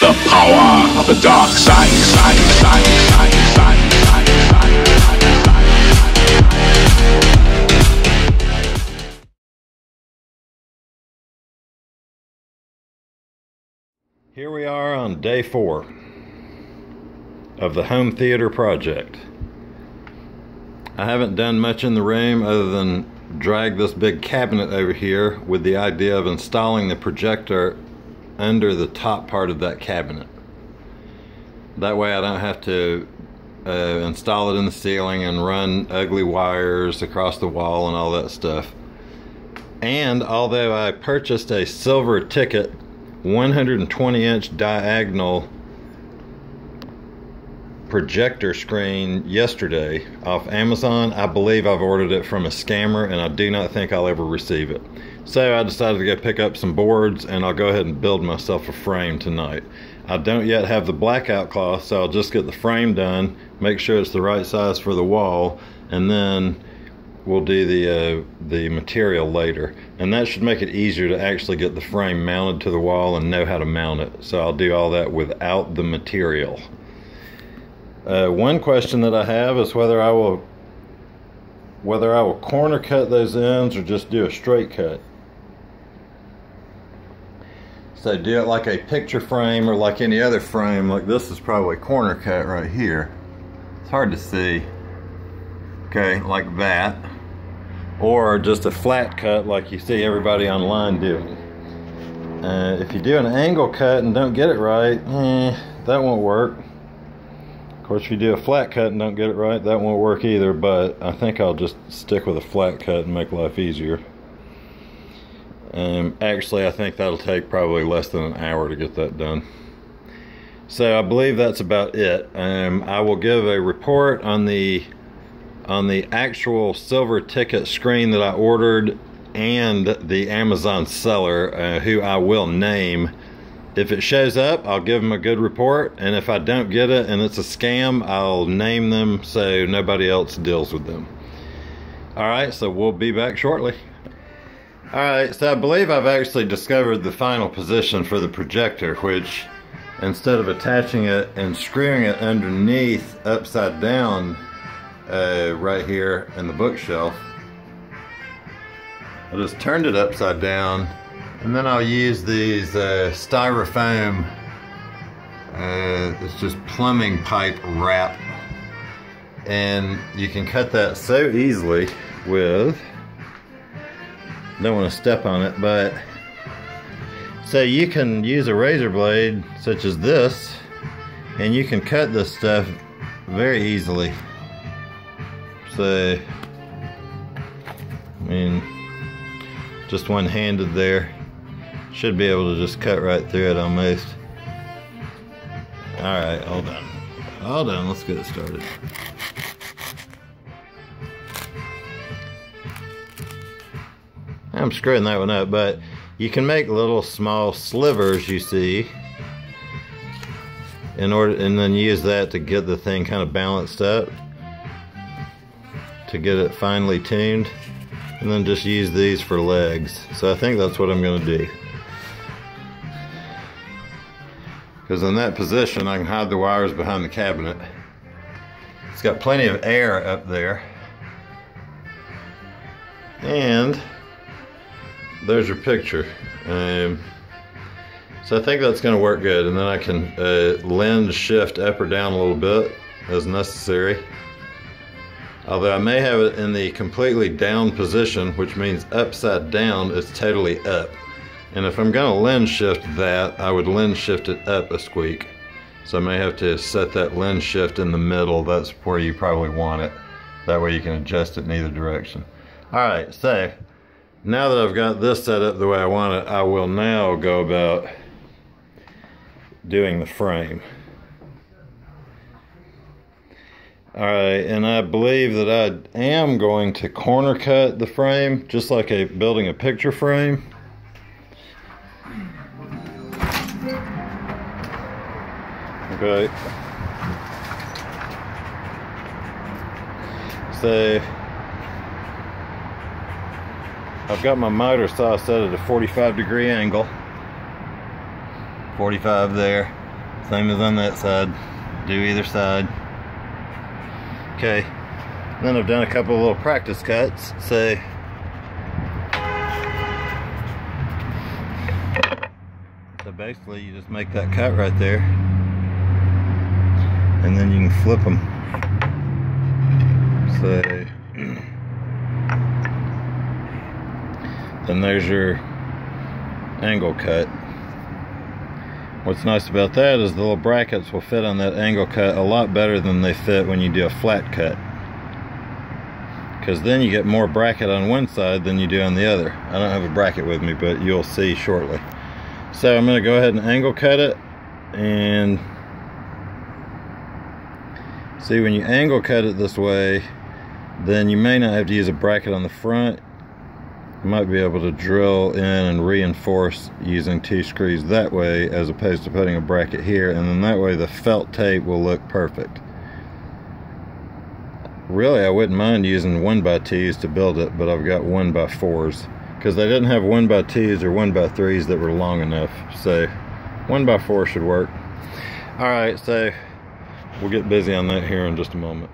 The power of the dark side. Here we are on day 4 of the home theater project. I haven't done much in the room other than drag this big cabinet over here with the idea of installing the projector under the top part of that cabinet. That way I don't have to install it in the ceiling and run ugly wires across the wall and all that stuff. And although I purchased a silver ticket 120-inch diagonal projector screen yesterday off Amazon, I believe I've ordered it from a scammer and I do not think I'll ever receive it. So I decided to go pick up some boards and I'll go ahead and build myself a frame tonight. I don't yet have the blackout cloth, so I'll just get the frame done, make sure it's the right size for the wall, and then we'll do the material later. And that should make it easier to actually get the frame mounted to the wall and know how to mount it. So I'll do all that without the material. One question that I have is whether I will corner cut those ends or just do a straight cut. So do it like a picture frame or like any other frame. Like this is probably corner cut right here. It's hard to see. Okay, like that. Or just a flat cut like you see everybody online doing. If you do an angle cut and don't get it right, that won't work. Of course, if you do a flat cut and don't get it right, that won't work either, but I think I'll just stick with a flat cut and make life easier. Actually, I think that'll take probably less than an hour to get that done. So I believe that's about it. I will give a report on the actual silver ticket screen that I ordered and the Amazon seller, who I will name. If it shows up, I'll give them a good report, and if I don't get it and it's a scam, I'll name them so nobody else deals with them. Alright, so we'll be back shortly. Alright, so I believe I've actually discovered the final position for the projector, which instead of attaching it and screwing it underneath upside down right here in the bookshelf, I just turned it upside down, and then I'll use these styrofoam, it's just plumbing pipe wrap, and you can cut that so easily with, don't want to step on it, but so you can use a razor blade such as this and you can cut this stuff very easily. So I mean, just one-handed there, should be able to just cut right through it almost. Alright, hold on, let's get it started. I'm screwing that one up, but you can make little small slivers, you see, and then use that to get the thing kind of balanced up, to get it finely tuned, and then just use these for legs. So I think that's what I'm going to do, because in that position I can hide the wires behind the cabinet. It's got plenty of air up there, and there's your picture. So I think that's going to work good, and then I can lens shift up or down a little bit as necessary. Although I may have it in the completely down position, which means upside down is totally up. And if I'm going to lens shift that, I would lens shift it up a squeak. So I may have to set that lens shift in the middle. That's where you probably want it. That way you can adjust it in either direction. Alright, so now that I've got this set up the way I want it, I will now go about doing the frame. Alright, and I believe that I am going to corner cut the frame, just like building a picture frame. Okay. So I've got my miter saw set at a 45-degree angle. 45 there. Same as on that side. Do either side. Okay. Then I've done a couple of little practice cuts. So basically you just make that cut right there, and then you can flip them. So then there's your angle cut. What's nice about that is the little brackets will fit on that angle cut a lot better than they fit when you do a flat cut, because then you get more bracket on one side than you do on the other. I don't have a bracket with me, but you'll see shortly. So I'm going to go ahead and angle cut it, and see, when you angle cut it this way, then you may not have to use a bracket on the front. You might be able to drill in and reinforce using T-screws that way, as opposed to putting a bracket here, and then that way the felt tape will look perfect. Really, I wouldn't mind using 1x2s to build it, but I've got 1x4s. Because they didn't have 1x2s or 1x3s that were long enough, so 1x4 should work. Alright, so we'll get busy on that here in just a moment.